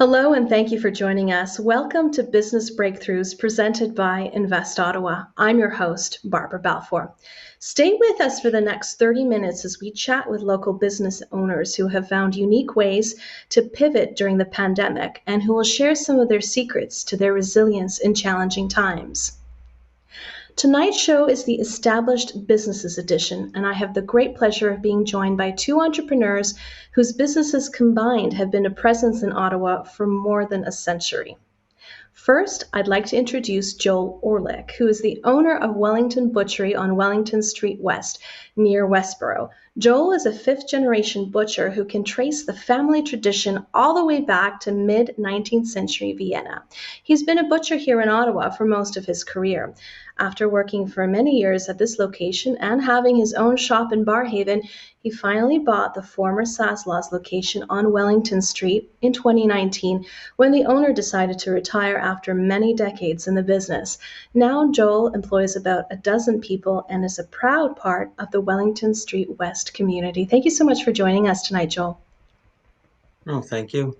Hello, and thank you for joining us. Welcome to Business Breakthroughs presented by Invest Ottawa. I'm your host, Barbara Balfour. Stay with us for the next 30 minutes as we chat with local business owners who have found unique ways to pivot during the pandemic and who will share some of their secrets to their resilience in challenging times. Tonight's show is the Established Businesses edition, and I have the great pleasure of being joined by two entrepreneurs whose businesses combined have been a presence in Ottawa for more than a century. First, I'd like to introduce Joel Orlik, who is the owner of Wellington Butchery on Wellington Street West, near Westboro. Joel is a fifth-generation butcher who can trace the family tradition all the way back to mid-19th century Vienna. He's been a butcher here in Ottawa for most of his career. After working for many years at this location and having his own shop in Barhaven, he finally bought the former Saslaw's location on Wellington Street in 2019 when the owner decided to retire after many decades in the business. Now Joel employs about a dozen people and is a proud part of the Wellington Street West community. Thank you so much for joining us tonight, Joel. Oh, thank you.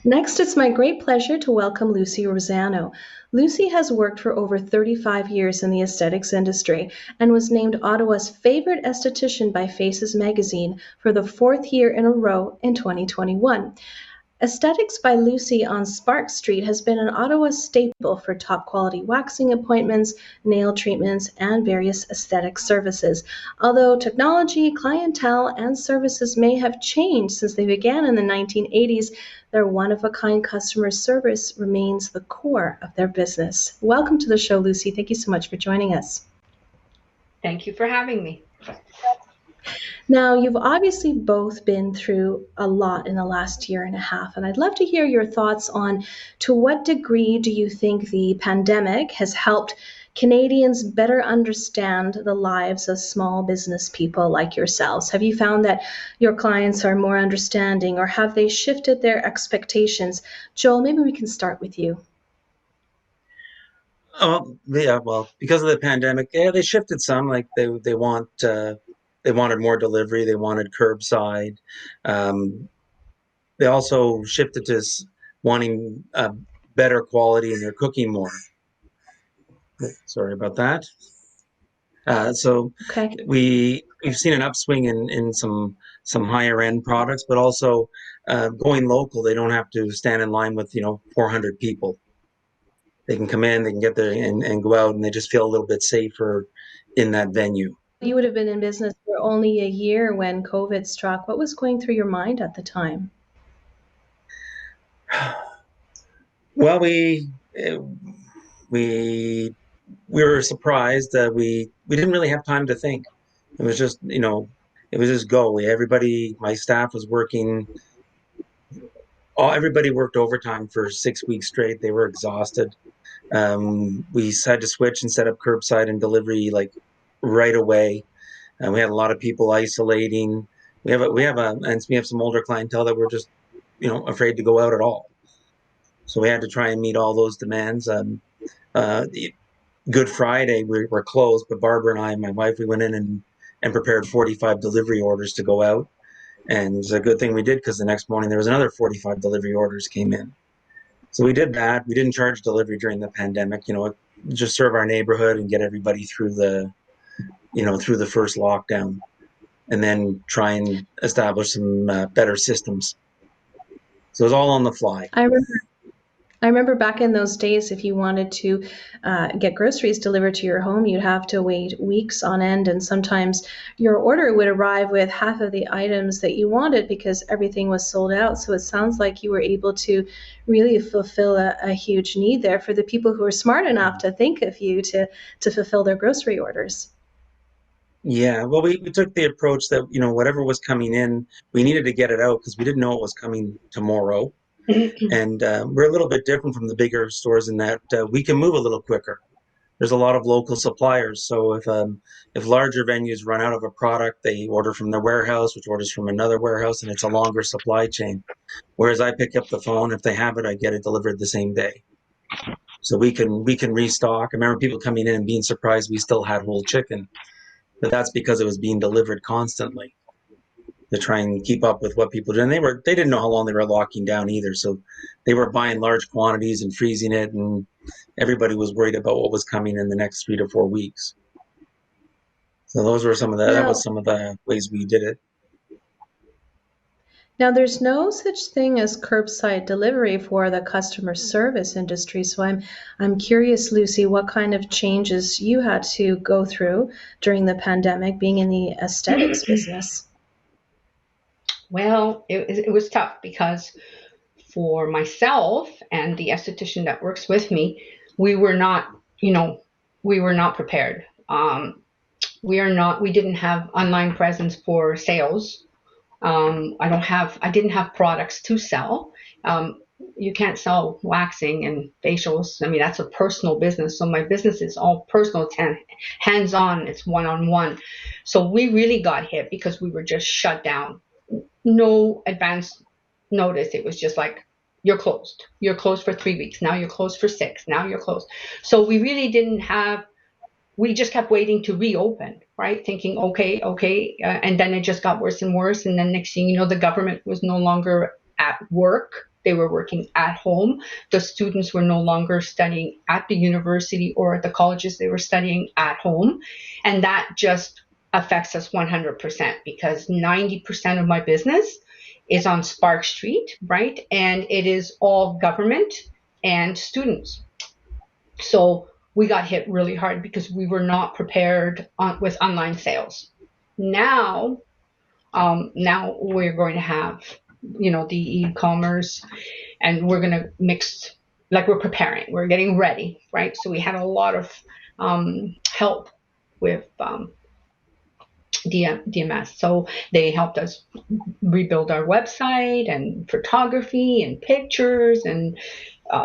Next, it's my great pleasure to welcome Lucie Rosano. Lucie has worked for over 35 years in the aesthetics industry and was named Ottawa's favorite esthetician by Faces magazine for the fourth year in a row in 2021. Esthetics by Lucie on Spark Street has been an Ottawa staple for top quality waxing appointments, nail treatments, and various aesthetic services. Although technology, clientele, and services may have changed since they began in the 1980s, their one-of-a-kind customer service remains the core of their business. Welcome to the show, Lucie. Thank you so much for joining us. Thank you for having me. Now, you've obviously both been through a lot in the last year and a half, and I'd love to hear your thoughts on to what degree do you think the pandemic has helped Canadians better understand the lives of small business people like yourselves? Have you found that your clients are more understanding, or have they shifted their expectations? Joel, maybe we can start with you. Oh, yeah. Well, because of the pandemic, they shifted some. Like they wanted more delivery. They wanted curbside. They also shifted to wanting better quality, and they're cooking more. Sorry about that. So Okay. we've seen an upswing in some higher end products, but also going local. They don't have to stand in line with 400 people. They can come in, they can get there and go out, and they just feel a little bit safer in that venue. You would have been in business for only a year when COVID struck. What was going through your mind at the time? Well, we were surprised that we didn't really have time to think. It was just it was just go. Everybody, my staff was working. Everybody worked overtime for 6 weeks straight. They were exhausted. We had to switch and set up curbside and delivery like right away. We had a lot of people isolating. We have some older clientele that were just afraid to go out at all. So we had to try and meet all those demands. Good Friday we're closed, but Barbara and I, my wife, we went in and prepared 45 delivery orders to go out. And it was a good thing we did, because the next morning there was another 45 delivery orders came in. So we did that. We didn't charge delivery during the pandemic, just serve our neighborhood and get everybody through the first lockdown, and then try and establish some better systems. So it was all on the fly. I remember back in those days, if you wanted to get groceries delivered to your home, you'd have to wait weeks on end, and sometimes your order would arrive with half of the items that you wanted because everything was sold out. So it sounds like you were able to really fulfill a huge need there for the people who were smart enough to think of you to fulfill their grocery orders. Yeah, well, we took the approach that, whatever was coming in, we needed to get it out because we didn't know it was coming tomorrow. And we're a little bit different from the bigger stores in that we can move a little quicker. There's a lot of local suppliers. So if larger venues run out of a product, they order from their warehouse, which orders from another warehouse, and it's a longer supply chain. Whereas I pick up the phone, if they have it, I get it delivered the same day. So we can restock. I remember people coming in and being surprised we still had whole chicken. But that's because it was being delivered constantly. to try and keep up with what people do. And they didn't know how long they were locking down either. So they were buying large quantities and freezing it, and everybody was worried about what was coming in the next 3 to 4 weeks. So those were that was some of the ways we did it. Now, there's no such thing as curbside delivery for the customer service industry. So I'm curious, Lucie, what kind of changes you had to go through during the pandemic, being in the aesthetics business. Well, it was tough because for myself and the esthetician that works with me, we were not prepared. We didn't have online presence for sales. I didn't have products to sell. You can't sell waxing and facials. I mean, that's a personal business. So my business is all personal, it's hands-on, it's one-on-one. So we really got hit because we were just shut down. No advance notice. It was just like, you're closed. You're closed for 3 weeks. Now you're closed for 6. Now you're closed. So we really we just kept waiting to reopen, right? Thinking, okay. And then it just got worse and worse. And then next thing you know, the government was no longer at work. They were working at home. The students were no longer studying at the university or at the colleges. They were studying at home. And that just affects us 100% because 90% of my business is on Spark Street, right? And it is all government and students. So we got hit really hard because we were not prepared with online sales. Now we're going to have, the e-commerce, and we're going to mix, like we're preparing, we're getting ready, right? So we had a lot of help with DMS. So they helped us rebuild our website and photography and pictures and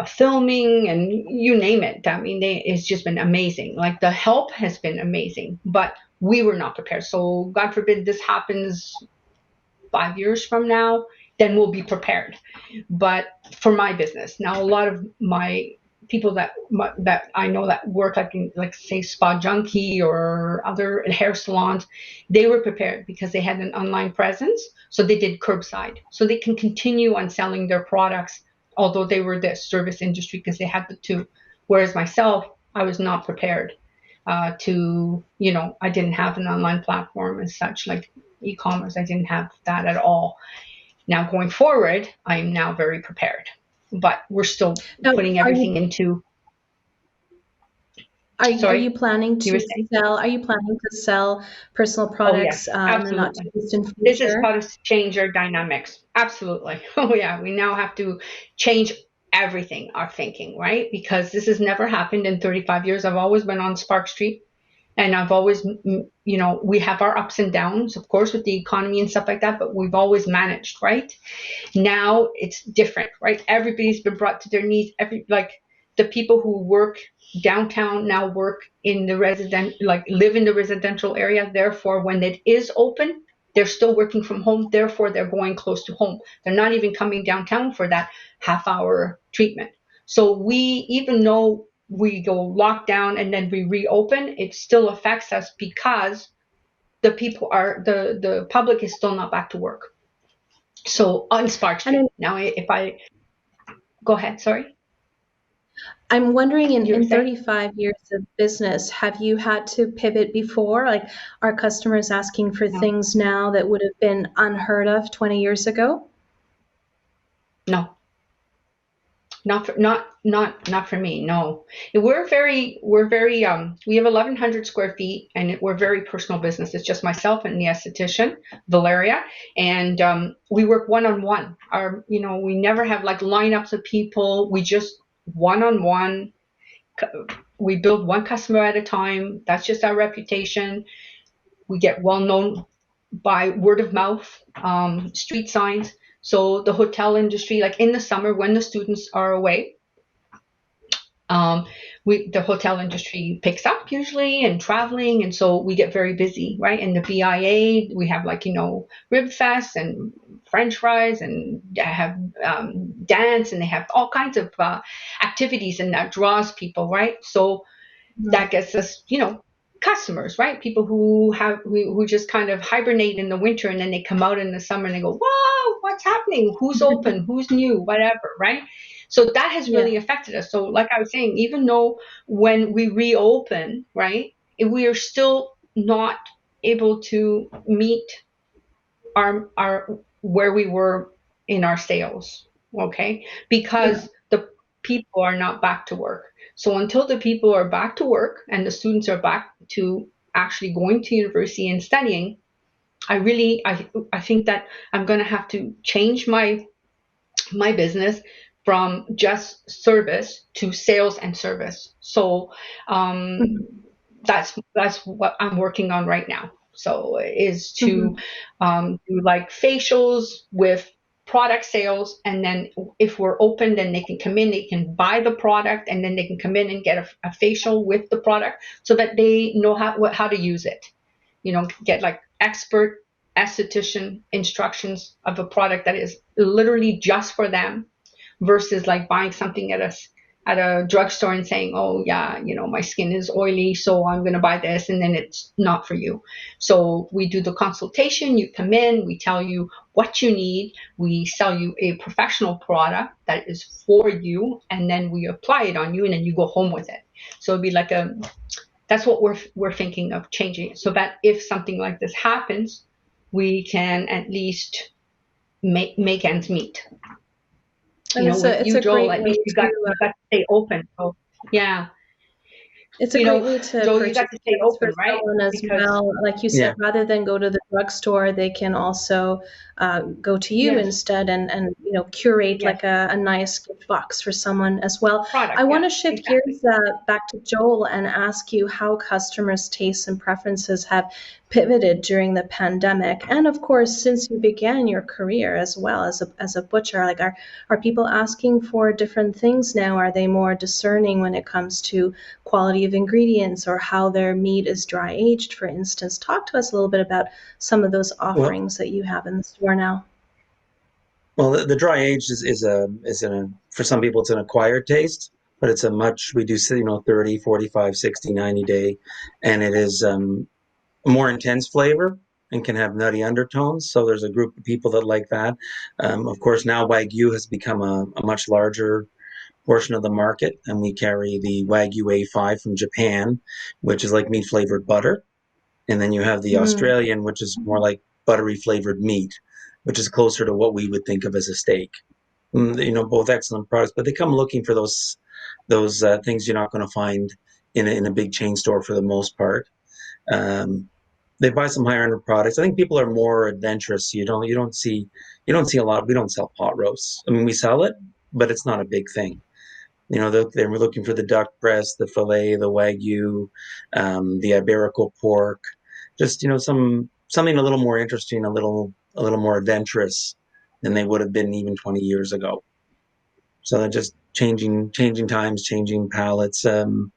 filming and you name it. I mean, it's just been amazing. Like the help has been amazing, but we were not prepared. So God forbid this happens 5 years from now, then we'll be prepared. But for my business now, a lot of my people that I know that work like say Spa Junkie or other hair salons, they were prepared because they had an online presence. So they did curbside, so they can continue on selling their products, although they were the service industry because they had the two. Whereas myself, I was not prepared I didn't have an online platform as such, like e-commerce. I didn't have that at all. Now going forward, I am now very prepared, but we're still putting everything into. Are you planning to sell? Are you planning to sell personal products? Oh, yes, absolutely. This is how to change our dynamics. Absolutely. Oh yeah, we now have to change everything, our thinking, right? Because this has never happened in 35 years. I've always been on Spark Street, and I've always, we have our ups and downs, of course, with the economy and stuff like that, but we've always managed, right? Now it's different, right? Everybody's been brought to their knees. The people who work downtown now work in the live in the residential area. Therefore, when it is open, they're still working from home. Therefore, they're going close to home. They're not even coming downtown for that half-hour treatment. So even though we go lock down and then we reopen, it still affects us because the public is still not back to work. So on Spark Street. Now, go ahead, sorry. I'm wondering, in 35 years of business, have you had to pivot before? Like, are customers asking for things now that would have been unheard of 20 years ago? No. Not for me. No, we're very we have 1,100 square feet, and we're very personal business. It's just myself and the esthetician Valeria, and we work one-on-one. We never have like lineups of people. We just one-on-one. We build one customer at a time. That's just our reputation. We get well known by word of mouth, street signs. So the hotel industry, like in the summer when the students are away, the hotel industry picks up usually and traveling, and so we get very busy, right? And the BIA, we have Rib Fest and French fries, and have dance, and they have all kinds of activities, and that draws people, right? So that gets us, customers, right? People who just kind of hibernate in the winter and then they come out in the summer and they go, whoa, what's happening? Who's open? Who's new? Whatever, right? So that has Yeah. really affected us. So like I was saying, even though when we reopen, right, we are still not able to meet our where we were in our sales, okay? Yeah. Because the people are not back to work. So until the people are back to work and the students are back to actually going to university and studying, I think that I'm going to have to change my business from just service to sales and service. So um, Mhm. that's what I'm working on right now. So is to Mhm. do like facials with product sales, and then if we're open, then they can come in, they can buy the product, and then they can come in and get a facial with the product, so that they know how to use it. You know, get like expert esthetician instructions of a product that is literally just for them, versus like buying something at a drugstore and saying, oh yeah, you know, my skin is oily, so I'm going to buy this, and then it's not for you. So we do the consultation, you come in, we tell you what you need, we sell you a professional product that is for you, and then we apply it on you, and then you go home with it. So it'd be like that's what we're thinking of changing, so that if something like this happens, we can at least make ends meet. And You know, it's with a you, Joel, great at way least to you got to stay open. So yeah, It's a you great know, way to Joel, you got purchase to stay gifts for open, right? someone as Because well. Like you said, Yeah. rather than go to the drugstore, they can also go to you yes, instead and curate yes, like a nice gift box for someone as well. product, I want yeah, to shift exactly. gears back to Joel and ask you how customers' tastes and preferences have pivoted during the pandemic, and of course, since you began your career as well as a butcher. Like, are people asking for different things now? Are they more discerning when it comes to quality of ingredients or how their meat is dry aged, for instance? Talk to us a little bit about some of those Well, offerings that you have in the store now. well, the dry aged for some people it's an acquired taste, but it's a much we do 30, 45, 60, 90 day, and it is more intense flavor and can have nutty undertones. So there's a group of people that like that. Of course, now Wagyu has become a much larger portion of the market, and we carry the Wagyu A5 from Japan, which is like meat flavored butter. And then you have the Mm. Australian, which is more like buttery flavored meat, which is closer to what we would think of as a steak. Both excellent products, but they come looking for those things you're not going to find in a big chain store for the most part. Um, they buy some higher end products. I think people are more adventurous. You don't see a lot. We don't sell pot roasts. I mean, we sell it, but it's not a big thing. They're looking for the duck breast, the fillet, the Wagyu, the Iberico pork, just something a little more interesting, a little more adventurous than they would have been even 20 years ago. So they're just changing times, changing palates, and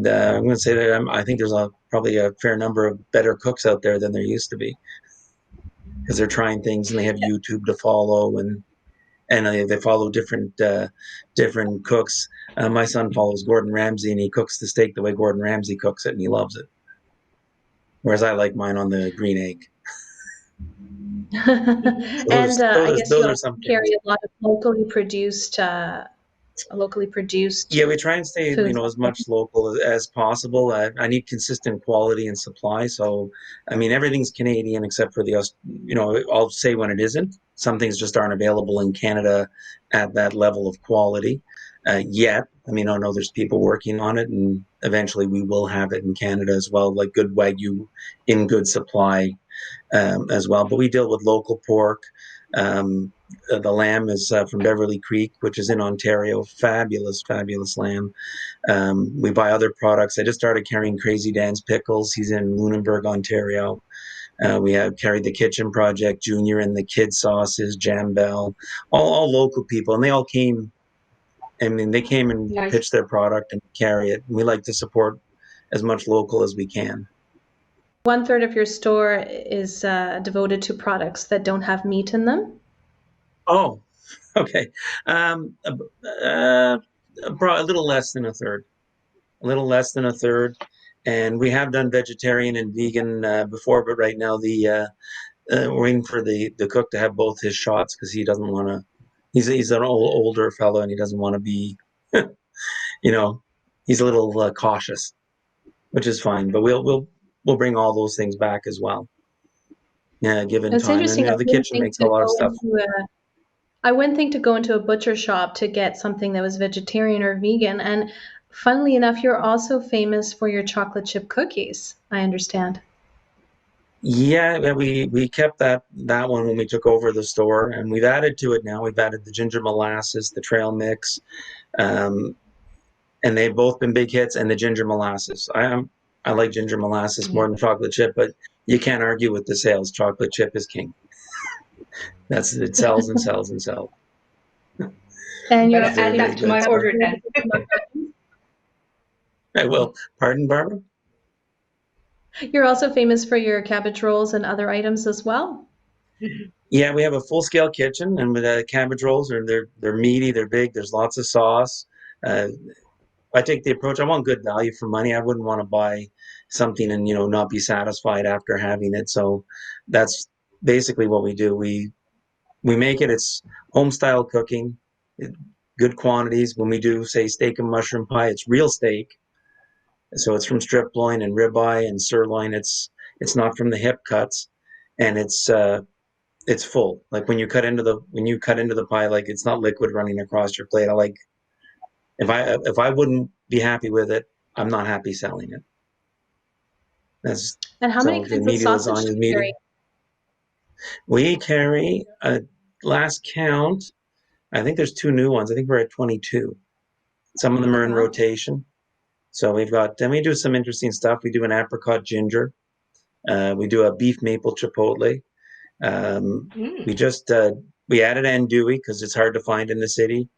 I'm going to say that I think there's probably a fair number of better cooks out there than there used to be, because they're trying things and they have YouTube to follow, and they follow different cooks. My son follows Gordon Ramsay, and he cooks the steak the way Gordon Ramsay cooks it, and he loves it. Whereas I like mine on the green egg. So And I guess you those are also some carry things. a lot of locally produced Yeah, we try and stay, foods. as much local as possible. I need consistent quality and supply. So, I mean, everything's Canadian except for I'll say when it isn't. Some things just aren't available in Canada at that level of quality yet. I mean, I know there's people working on it, and eventually we will have it in Canada as well, like good Wagyu in good supply as well. But we deal with local pork. The lamb is from Beverly Creek, which is in Ontario. Fabulous, fabulous lamb. We buy other products. I just started carrying Crazy Dan's pickles. He's in Lunenburg, Ontario. We have carried the Kitchen Project Junior and the kid sauces, Jam Bell, all local people, and they all came. I mean, they came and Nice. pitched their product and carry it. We like to support as much local as we can. One third of your store is devoted to products that don't have meat in them. Oh, okay. A little less than a third. A little less than a third. And we have done vegetarian and vegan before, but right now we're waiting for the cook to have both his shots because he doesn't want to. He's an older fellow and he doesn't want to be, he's a little cautious, which is fine. But we'll bring all those things back as well. Yeah, given It's time, and interesting. the kitchen makes a lot of stuff. I wouldn't think to go into a butcher shop to get something that was vegetarian or vegan. And funnily enough, you're also famous for your chocolate chip cookies, I understand. Yeah, we kept that one when we took over the store, and we've added to it now. We've added the ginger molasses, the trail mix, and they've both been big hits. And the ginger molasses, I like ginger molasses more than chocolate chip, but you can't argue with the sales. Chocolate chip is king. It sells and sells and sells. And you're Better add that to my order then. I will. Pardon, Barbara? You're also famous for your cabbage rolls and other items as well. Yeah, we have a full-scale kitchen, and with cabbage rolls, they're meaty, they're big. There's lots of sauce. I take the approach. I want good value for money. I wouldn't want to buy something and not be satisfied after having it. So that's basically what we do. We make it. It's home-style cooking, good quantities. When we do, say, steak and mushroom pie, it's real steak. So it's from strip loin and ribeye and sirloin. It's not from the hip cuts, and it's full. Like when you cut into the pie, like it's not liquid running across your plate. I like if I wouldn't be happy with it, I'm not happy selling it. And how many kinds of sausage do you carry? We carry last count. I think there's 2 new ones. I think we're at 22. Some of them are in rotation. So we do some interesting stuff. We do an apricot ginger. We do a beef maple chipotle. We added andouille because it's hard to find in the city.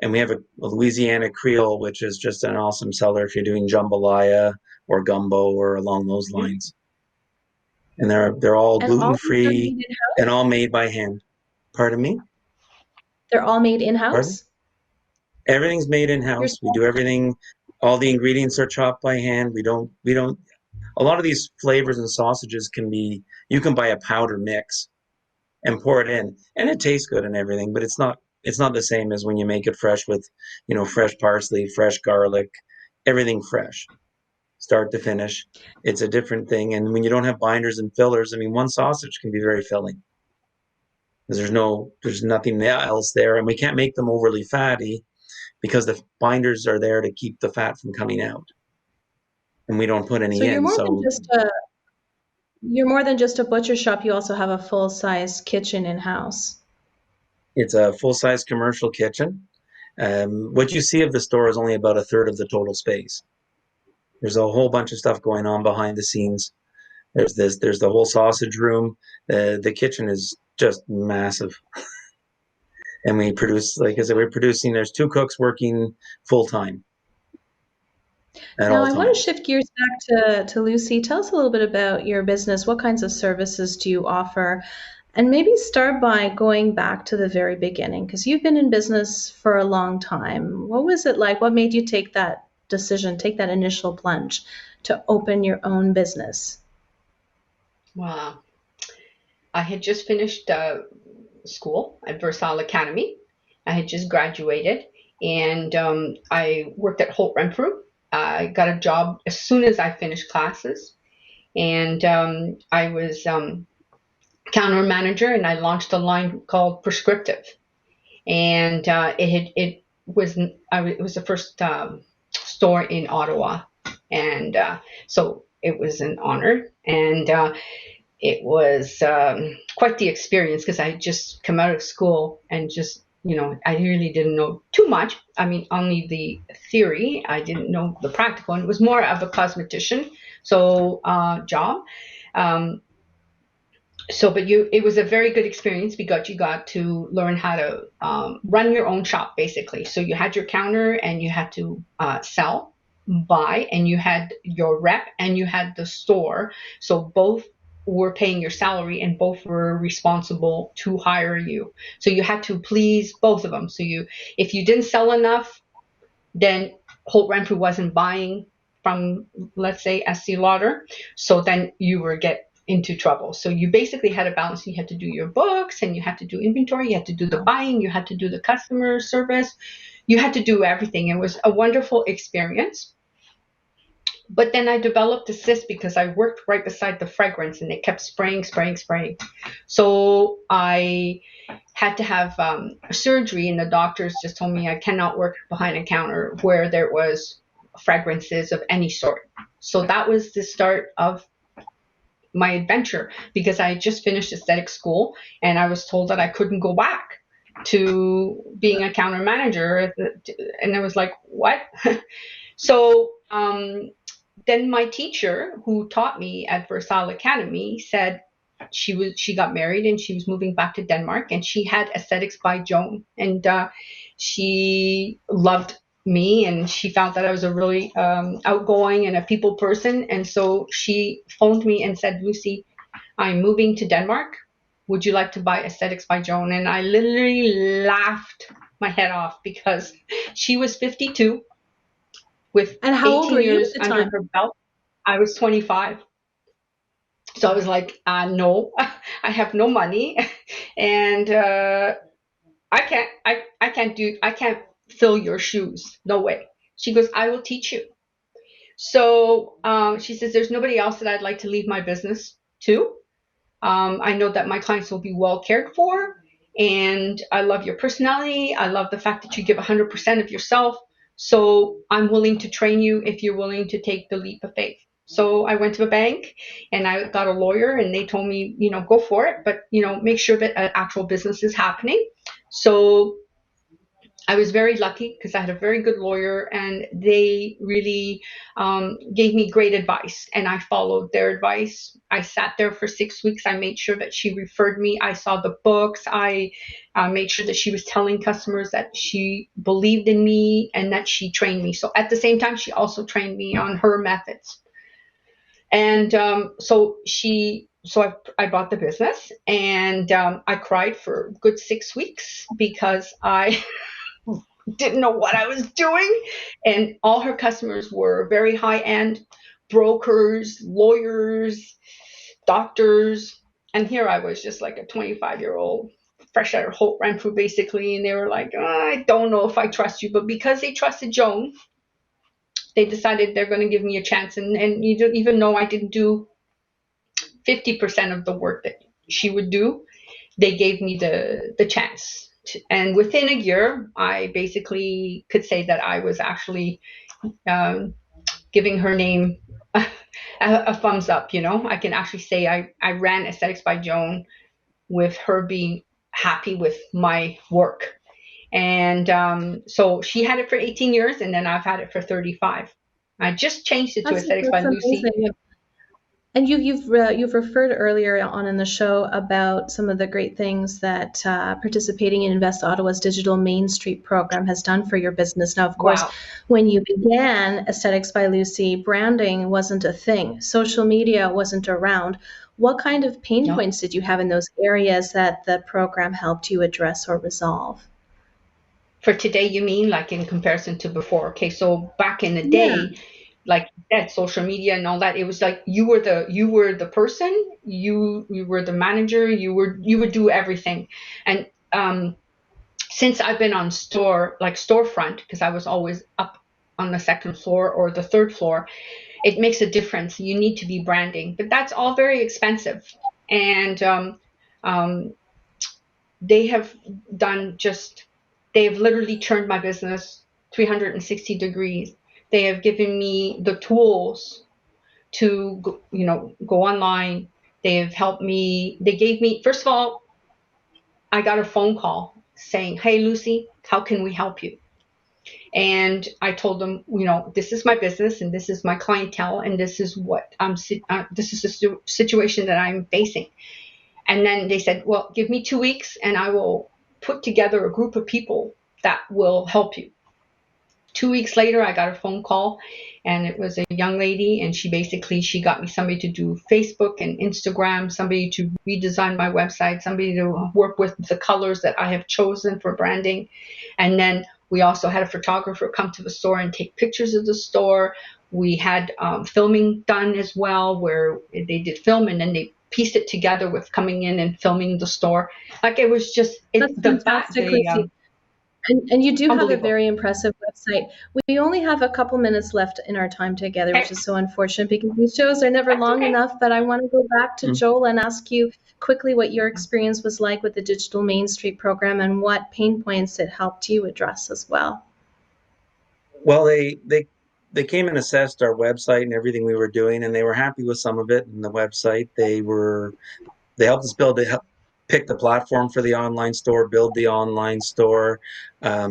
And we have a Louisiana Creole, which is just an awesome seller if you're doing jambalaya or gumbo or along those lines. And they're all gluten-free and all made by hand. Pardon me? They're all made in-house? Pardon? Everything's made in-house. We do everything. All the ingredients are chopped by hand. We don't. A lot of these flavors and sausages you can buy a powder mix and pour it in, and it tastes good and everything, but it's not the same as when you make it fresh with, fresh parsley, fresh garlic, everything fresh, start to finish. It's a different thing. And when you don't have binders and fillers, one sausage can be very filling because there's nothing else there, and we can't make them overly fatty because the binders are there to keep the fat from coming out, and we don't put any in. You're more than just a butcher shop. You also have a full-size kitchen in-house. It's a full-size commercial kitchen. What you see of the store is only about a third of the total space. There's a whole bunch of stuff going on behind the scenes. There's the whole sausage room. The kitchen is just massive. And we produce, like I said, there's 2 cooks working full-time. Now I want to shift gears back to Lucie. Tell us a little bit about your business. What kinds of services do you offer? And maybe start by going back to the very beginning, because you've been in business for a long time. What was it like? What made you take that decision, take that initial plunge to open your own business? Wow. I had just finished school at Versailles Academy. I had just graduated, and I worked at Holt Renfrew. I got a job as soon as I finished classes, and I was counter manager, and I launched a line called Prescriptive, and it was the first store in Ottawa, and so it was an honor, and it was quite the experience because I had just come out of school and just, I really didn't know too much. Only the theory. I didn't know the practical, and it was more of a cosmetician job. It was a very good experience because you got to learn how to run your own shop, basically. So you had your counter and you had to sell, buy, and you had your rep and you had the store. So both were paying your salary and both were responsible to hire you. So you had to please both of them. So if you didn't sell enough, then Holt Renfrew wasn't buying from, let's say, Estee Lauder. So then you were get into trouble. So you basically had a balance. You had to do your books, and you had to do inventory. You had to do the buying. You had to do the customer service. You had to do everything. It was a wonderful experience. But then I developed a cyst because I worked right beside the fragrance, and it kept spraying. So I had to have surgery, and the doctors just told me I cannot work behind a counter where there was fragrances of any sort. So that was the start of my adventure, because I had just finished aesthetic school, and I was told that I couldn't go back to being a counter manager. And I was like, what? So then my teacher, who taught me at Versailles Academy, said she got married and she was moving back to Denmark, and she had Esthetics by Joan, and she loved me, and she found that I was a really outgoing and a people person. And so she phoned me and said, Lucie, I'm moving to Denmark. Would you like to buy Esthetics by Joan? And I literally laughed my head off, because she was 52 with And how old were 18 you years at the under time? her belt. I was 25. So I was like, no, I have no money, and I can't fill your shoes. No way. She goes, I will teach you. So she says, there's nobody else that I'd like to leave my business to. I know that my clients will be well cared for, and I love your personality. I love the fact that you give 100% of yourself. So I'm willing to train you if you're willing to take the leap of faith. So I went to a bank, and I got a lawyer, and they told me, go for it, but, make sure that an actual business is happening. So I was very lucky, because I had a very good lawyer, and they really gave me great advice, and I followed their advice. I sat there for 6 weeks. I made sure that she referred me. I saw the books. I made sure that she was telling customers that she believed in me and that she trained me. So at the same time, she also trained me on her methods. And so I bought the business, and I cried for a good 6 weeks, because I didn't know what I was doing. And all her customers were very high-end brokers, lawyers, doctors. And here I was, just like a 25-year-old, fresh out of Renfrew, basically. And they were like, I don't know if I trust you. But because they trusted Joan, they decided they're going to give me a chance. And even though I didn't do 50% of the work that she would do, they gave me the chance. And within a year, I basically could say that I was actually giving her name a thumbs up. I can actually say I ran Esthetics by Joan with her being happy with my work. And so she had it for 18 years, and then I've had it for 35. I just changed it to Esthetics by Lucie. Amazing. And you've referred earlier on in the show about some of the great things that participating in Invest Ottawa's digital Mainstreet program has done for your business. Now, of course, when you began Esthetics by Lucie, branding wasn't a thing. Social media wasn't around. What kind of pain points did you have in those areas that the program helped you address or resolve? For today, you mean, like in comparison to before? Okay, so back in the day, like that social media and all that, it was like you were the person, you were the manager, you would do everything. And since I've been on storefront, because I was always up on the second floor or the third floor, it makes a difference. You need to be branding, but that's all very expensive. And they've literally turned my business 360 degrees. They have given me the tools to go online. They have helped me. They gave me, first of all, I got a phone call saying, hey, Lucie, how can we help you? And I told them, this is my business, and this is my clientele, and this is what this is the situation that I'm facing. And then they said, well, give me 2 weeks, and I will put together a group of people that will help you. 2 weeks later, I got a phone call, and it was a young lady, and she got me somebody to do Facebook and Instagram, somebody to redesign my website, somebody to work with the colors that I have chosen for branding. And then We also had a photographer come to the store and take pictures of the store. We had filming done as well, where they did film and then they pieced it together with coming in and filming the store. Like it was just That's fantastic, Lucie. And you do have a very impressive website. We only have a couple minutes left in our time together, which is so unfortunate because these shows are never long enough. But I want to go back to Joel and ask you quickly what your experience was like with the digital Mainstreet program and what pain points it helped you address as well. Well, they came and assessed our website and everything we were doing, and they were happy with some of it in the website. They helped us pick the platform for the online store, build the online store. I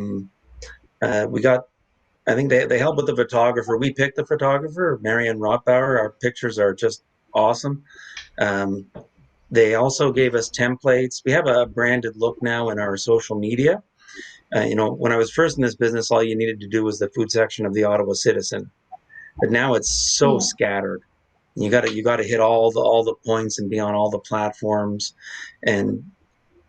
think they helped with the photographer. We picked the photographer, Marianne Rothbauer. Our pictures are just awesome. They also gave us templates. We have a branded look now in our social media. When I was first in this business, all you needed to do was the food section of the Ottawa Citizen. But now it's so scattered. You got to hit all the points and be on all the platforms. And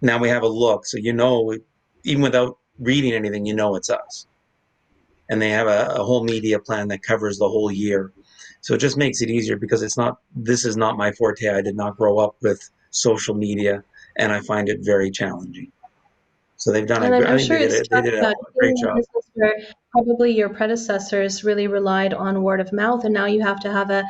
now we have a look, so even without reading anything, it's us. And they have a whole media plan that covers the whole year. So it just makes it easier because this is not my forte. I did not grow up with social media, and I find it very challenging. So they've done they did a great job. Where probably your predecessors really relied on word of mouth, and now you have to have a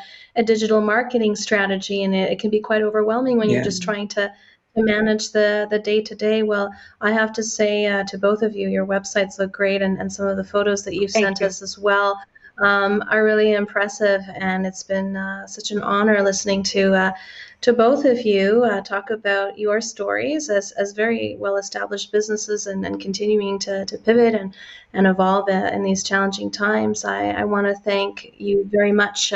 digital marketing strategy, and it can be quite overwhelming when you're just trying to manage the day-to-day. Well, I have to say to both of you, your websites look great, and some of the photos that you've sent us as well are really impressive, and it's been such an honor listening to both of you talk about your stories as very well-established businesses and continuing to pivot and evolve in these challenging times. I want to thank you very much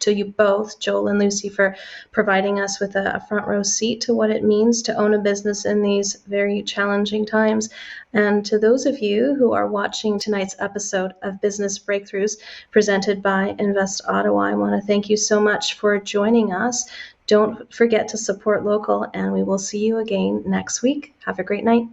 to you both, Joel and Lucie, for providing us with a front row seat to what it means to own a business in these very challenging times. And to those of you who are watching tonight's episode of Business Breakthroughs presented by Invest Ottawa, I want to thank you so much for joining us. Don't forget to support local, and we will see you again next week. Have a great night.